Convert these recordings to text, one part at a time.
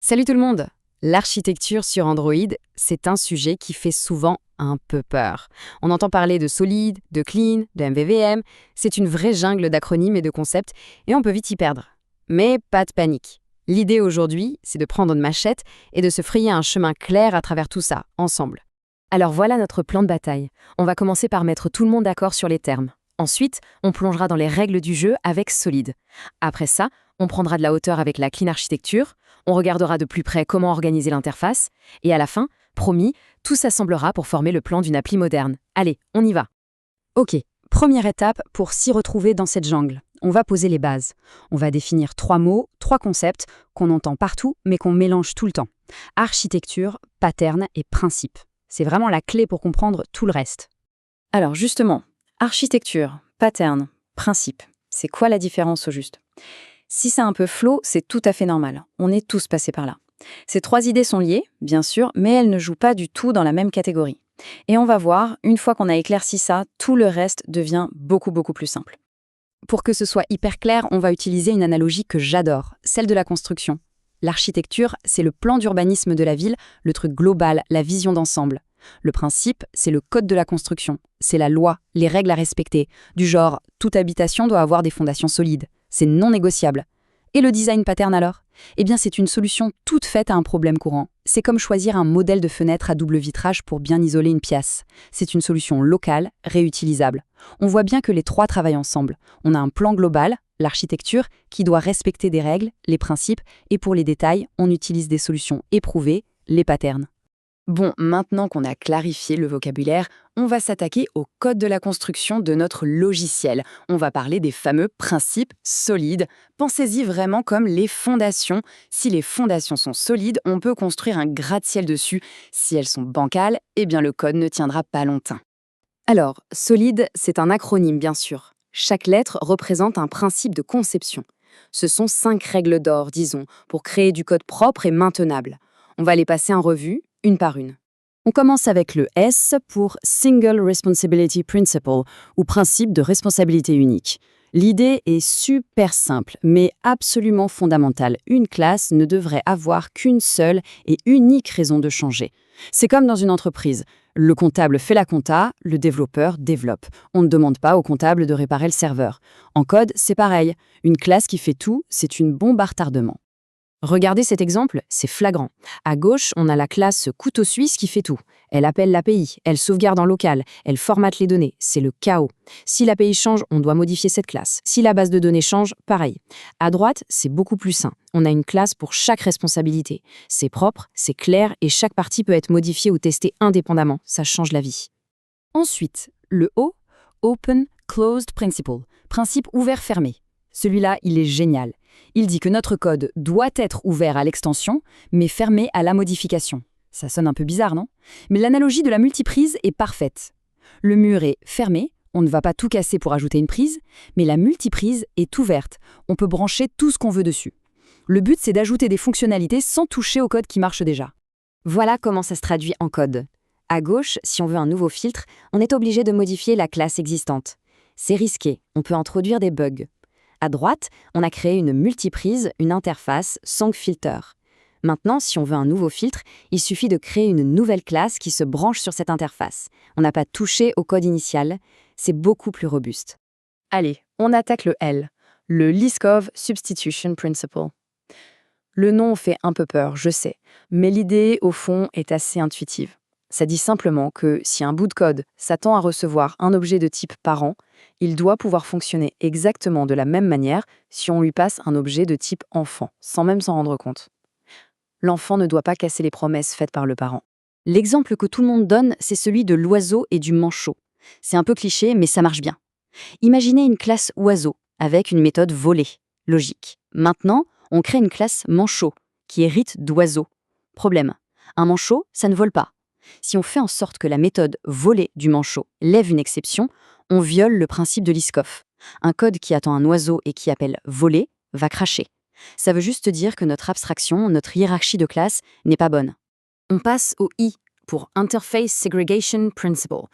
Salut tout le monde! L'architecture sur Android, c'est un sujet qui fait souvent un peu peur. On entend parler de solide, de clean, de MVVM, c'est une vraie jungle d'acronymes et de concepts, et on peut vite y perdre. Mais pas de panique. L'idée aujourd'hui, c'est de prendre une machette et de se frayer un chemin clair à travers tout ça, ensemble. Alors voilà notre plan de bataille. On va commencer par mettre tout le monde d'accord sur les termes. Ensuite, on plongera dans les règles du jeu avec Solid. Après ça, on prendra de la hauteur avec la clean architecture, on regardera de plus près comment organiser l'interface, et à la fin, promis, tout s'assemblera pour former le plan d'une appli moderne. Allez, on y va. Ok, première étape pour s'y retrouver dans cette jungle. On va poser les bases. On va définir 3 mots, 3 concepts qu'on entend partout mais qu'on mélange tout le temps. Architecture, pattern et principe. C'est vraiment la clé pour comprendre tout le reste. Alors justement, architecture, pattern, principe, c'est quoi la différence au juste ? Si c'est un peu flou, c'est tout à fait normal. On est tous passés par là. Ces 3 idées sont liées, bien sûr, mais elles ne jouent pas du tout dans la même catégorie. Et on va voir, une fois qu'on a éclairci ça, tout le reste devient beaucoup plus simple. Pour que ce soit hyper clair, on va utiliser une analogie que j'adore, celle de la construction. L'architecture, c'est le plan d'urbanisme de la ville, le truc global, la vision d'ensemble. Le principe, c'est le code de la construction. C'est la loi, les règles à respecter. Du genre, toute habitation doit avoir des fondations solides. C'est non négociable. Et le design pattern alors ? Eh bien, c'est une solution toute faite à un problème courant. C'est comme choisir un modèle de fenêtre à double vitrage pour bien isoler une pièce. C'est une solution locale, réutilisable. On voit bien que les 3 travaillent ensemble. On a un plan global, l'architecture, qui doit respecter des règles, les principes, et pour les détails, on utilise des solutions éprouvées, les patterns. Bon, maintenant qu'on a clarifié le vocabulaire, on va s'attaquer au code de la construction de notre logiciel. On va parler des fameux principes solides. Pensez-y vraiment comme les fondations. Si les fondations sont solides, on peut construire un gratte-ciel dessus. Si elles sont bancales, eh bien le code ne tiendra pas longtemps. Alors, solide, c'est un acronyme bien sûr. Chaque lettre représente un principe de conception. Ce sont 5 règles d'or, disons, pour créer du code propre et maintenable. On va les passer en revue, une par une. On commence avec le S pour Single Responsibility Principle, ou principe de responsabilité unique. L'idée est super simple, mais absolument fondamentale. Une classe ne devrait avoir qu'une seule et unique raison de changer. C'est comme dans une entreprise. Le comptable fait la compta, le développeur développe. On ne demande pas au comptable de réparer le serveur. En code, c'est pareil. Une classe qui fait tout, c'est une bombe à retardement. Regardez cet exemple, c'est flagrant. À gauche, on a la classe couteau suisse qui fait tout. Elle appelle l'API, elle sauvegarde en local, elle formate les données. C'est le chaos. Si l'API change, on doit modifier cette classe. Si la base de données change, pareil. À droite, c'est beaucoup plus sain. On a une classe pour chaque responsabilité. C'est propre, c'est clair et chaque partie peut être modifiée ou testée indépendamment. Ça change la vie. Ensuite, le O, Open Closed Principle, principe ouvert-fermé. Celui-là, il est génial. Il dit que notre code doit être ouvert à l'extension, mais fermé à la modification. Ça sonne un peu bizarre, non ? Mais l'analogie de la multiprise est parfaite. Le mur est fermé, on ne va pas tout casser pour ajouter une prise, mais la multiprise est ouverte, on peut brancher tout ce qu'on veut dessus. Le but, c'est d'ajouter des fonctionnalités sans toucher au code qui marche déjà. Voilà comment ça se traduit en code. À gauche, si on veut un nouveau filtre, on est obligé de modifier la classe existante. C'est risqué, on peut introduire des bugs. À droite, on a créé une multiprise, une interface, sans filter. Maintenant, si on veut un nouveau filtre, il suffit de créer une nouvelle classe qui se branche sur cette interface. On n'a pas touché au code initial, c'est beaucoup plus robuste. Allez, on attaque le L, le Liskov Substitution Principle. Le nom fait un peu peur, je sais, mais l'idée, au fond, est assez intuitive. Ça dit simplement que si un bout de code s'attend à recevoir un objet de type parent, il doit pouvoir fonctionner exactement de la même manière si on lui passe un objet de type enfant, sans même s'en rendre compte. L'enfant ne doit pas casser les promesses faites par le parent. L'exemple que tout le monde donne, c'est celui de l'oiseau et du manchot. C'est un peu cliché, mais ça marche bien. Imaginez une classe oiseau avec une méthode volée. Logique. Maintenant, on crée une classe manchot qui hérite d'oiseau. Problème. Un manchot, ça ne vole pas. Si on fait en sorte que la méthode volée du manchot lève une exception, on viole le principe de Liskov. Un code qui attend un oiseau et qui appelle voler va cracher. Ça veut juste dire que notre abstraction, notre hiérarchie de classe n'est pas bonne. On passe au I pour Interface Segregation Principle.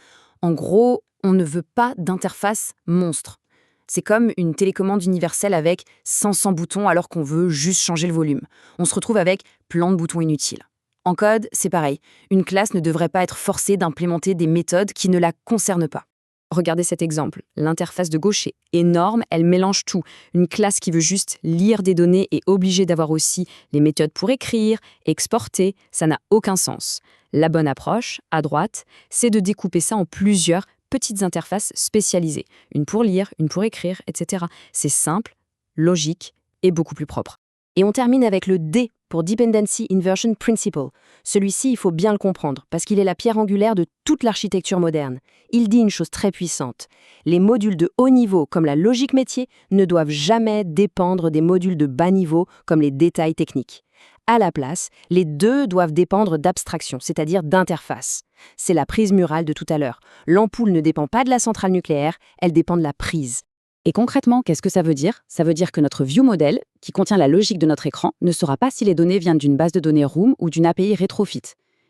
En gros, on ne veut pas d'interface monstre. C'est comme une télécommande universelle avec 500 boutons alors qu'on veut juste changer le volume. On se retrouve avec plein de boutons inutiles. En code, c'est pareil. Une classe ne devrait pas être forcée d'implémenter des méthodes qui ne la concernent pas. Regardez cet exemple. L'interface de gauche est énorme, elle mélange tout. Une classe qui veut juste lire des données est obligée d'avoir aussi les méthodes pour écrire, exporter, ça n'a aucun sens. La bonne approche, à droite, c'est de découper ça en plusieurs petites interfaces spécialisées. Une pour lire, une pour écrire, etc. C'est simple, logique et beaucoup plus propre. Et on termine avec le D pour Dependency Inversion Principle. Celui-ci, il faut bien le comprendre, parce qu'il est la pierre angulaire de toute l'architecture moderne. Il dit une chose très puissante. Les modules de haut niveau, comme la logique métier, ne doivent jamais dépendre des modules de bas niveau, comme les détails techniques. À la place, les deux doivent dépendre d'abstraction, c'est-à-dire d'interface. C'est la prise murale de tout à l'heure. L'ampoule ne dépend pas de la centrale nucléaire, elle dépend de la prise. Et concrètement, qu'est-ce que ça veut dire? Ça veut dire que notre view model, qui contient la logique de notre écran, ne saura pas si les données viennent d'une base de données Room ou d'une API Retrofit.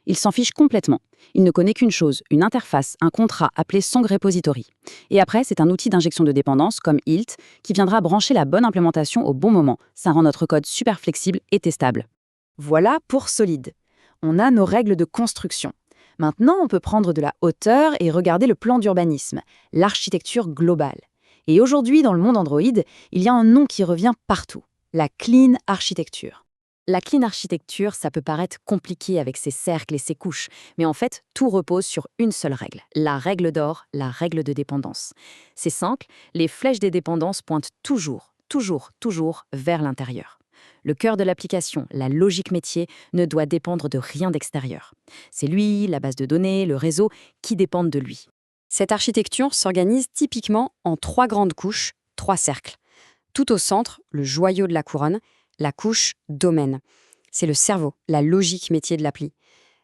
Il s'en fiche complètement. Il ne connaît qu'une chose, une interface, un contrat appelé Song Repository. Et après, c'est un outil d'injection de dépendance comme Hilt qui viendra brancher la bonne implémentation au bon moment. Ça rend notre code super flexible et testable. Voilà pour Solid. On a nos règles de construction. Maintenant, on peut prendre de la hauteur et regarder le plan d'urbanisme, l'architecture globale. Et aujourd'hui, dans le monde Android, il y a un nom qui revient partout, la Clean Architecture. La Clean Architecture, ça peut paraître compliqué avec ses cercles et ses couches, mais en fait, tout repose sur une seule règle, la règle d'or, la règle de dépendance. C'est simple, les flèches des dépendances pointent toujours vers l'intérieur. Le cœur de l'application, la logique métier, ne doit dépendre de rien d'extérieur. C'est lui, la base de données, le réseau, qui dépendent de lui. Cette architecture s'organise typiquement en 3 grandes couches, 3 cercles. Tout au centre, le joyau de la couronne, la couche domaine. C'est le cerveau, la logique métier de l'appli.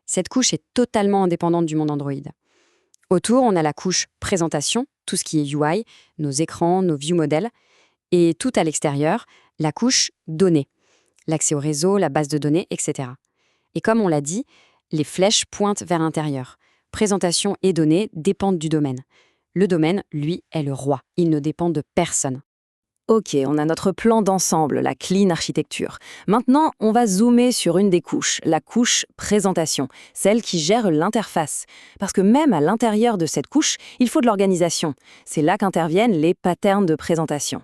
Cette couche est totalement indépendante du monde Android. Autour, on a la couche présentation, tout ce qui est UI, nos écrans, nos view models. Et tout à l'extérieur, la couche données, l'accès au réseau, la base de données, etc. Et comme on l'a dit, les flèches pointent vers l'intérieur. Présentation et données dépendent du domaine. Le domaine, lui, est le roi. Il ne dépend de personne. Ok, on a notre plan d'ensemble, la clean architecture. Maintenant, on va zoomer sur une des couches, la couche présentation, celle qui gère l'interface. Parce que même à l'intérieur de cette couche, il faut de l'organisation. C'est là qu'interviennent les patterns de présentation.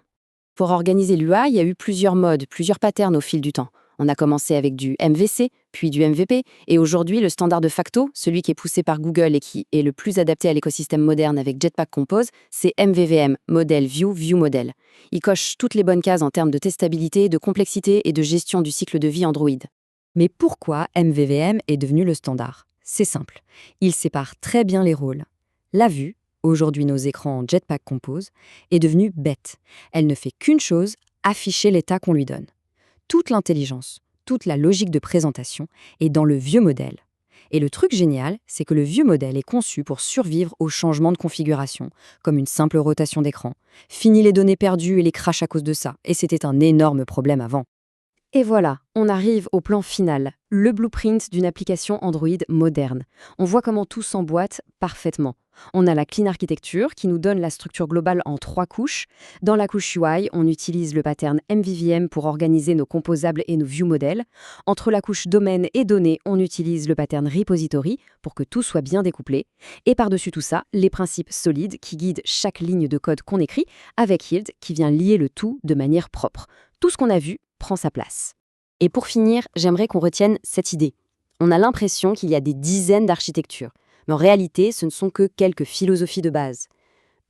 Pour organiser l'UI, il y a eu plusieurs modes, plusieurs patterns au fil du temps. On a commencé avec du MVC, puis du MVP, et aujourd'hui, le standard de facto, celui qui est poussé par Google et qui est le plus adapté à l'écosystème moderne avec Jetpack Compose, c'est MVVM, Model View, View Model. Il coche toutes les bonnes cases en termes de testabilité, de complexité et de gestion du cycle de vie Android. Mais pourquoi MVVM est devenu le standard? C'est simple. Il sépare très bien les rôles. La vue, aujourd'hui nos écrans en Jetpack Compose, est devenue bête. Elle ne fait qu'une chose, afficher l'état qu'on lui donne. Toute l'intelligence, toute la logique de présentation est dans le vieux modèle. Et le truc génial, c'est que le vieux modèle est conçu pour survivre aux changements de configuration, comme une simple rotation d'écran. Fini les données perdues et les crashs à cause de ça, et c'était un énorme problème avant. Et voilà, on arrive au plan final, le blueprint d'une application Android moderne. On voit comment tout s'emboîte parfaitement. On a la clean architecture qui nous donne la structure globale en 3 couches. Dans la couche UI, on utilise le pattern MVVM pour organiser nos composables et nos view models. Entre la couche domaine et données, on utilise le pattern repository pour que tout soit bien découplé. Et par-dessus tout ça, les principes solides qui guident chaque ligne de code qu'on écrit, avec Hilt qui vient lier le tout de manière propre. Tout ce qu'on a vu prend sa place. Et pour finir, j'aimerais qu'on retienne cette idée. On a l'impression qu'il y a des dizaines d'architectures, mais en réalité, ce ne sont que quelques philosophies de base.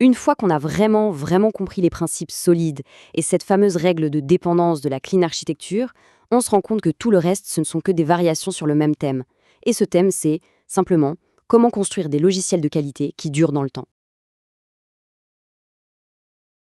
Une fois qu'on a vraiment compris les principes solides et cette fameuse règle de dépendance de la clean architecture, on se rend compte que tout le reste, ce ne sont que des variations sur le même thème. Et ce thème, c'est simplement comment construire des logiciels de qualité qui durent dans le temps.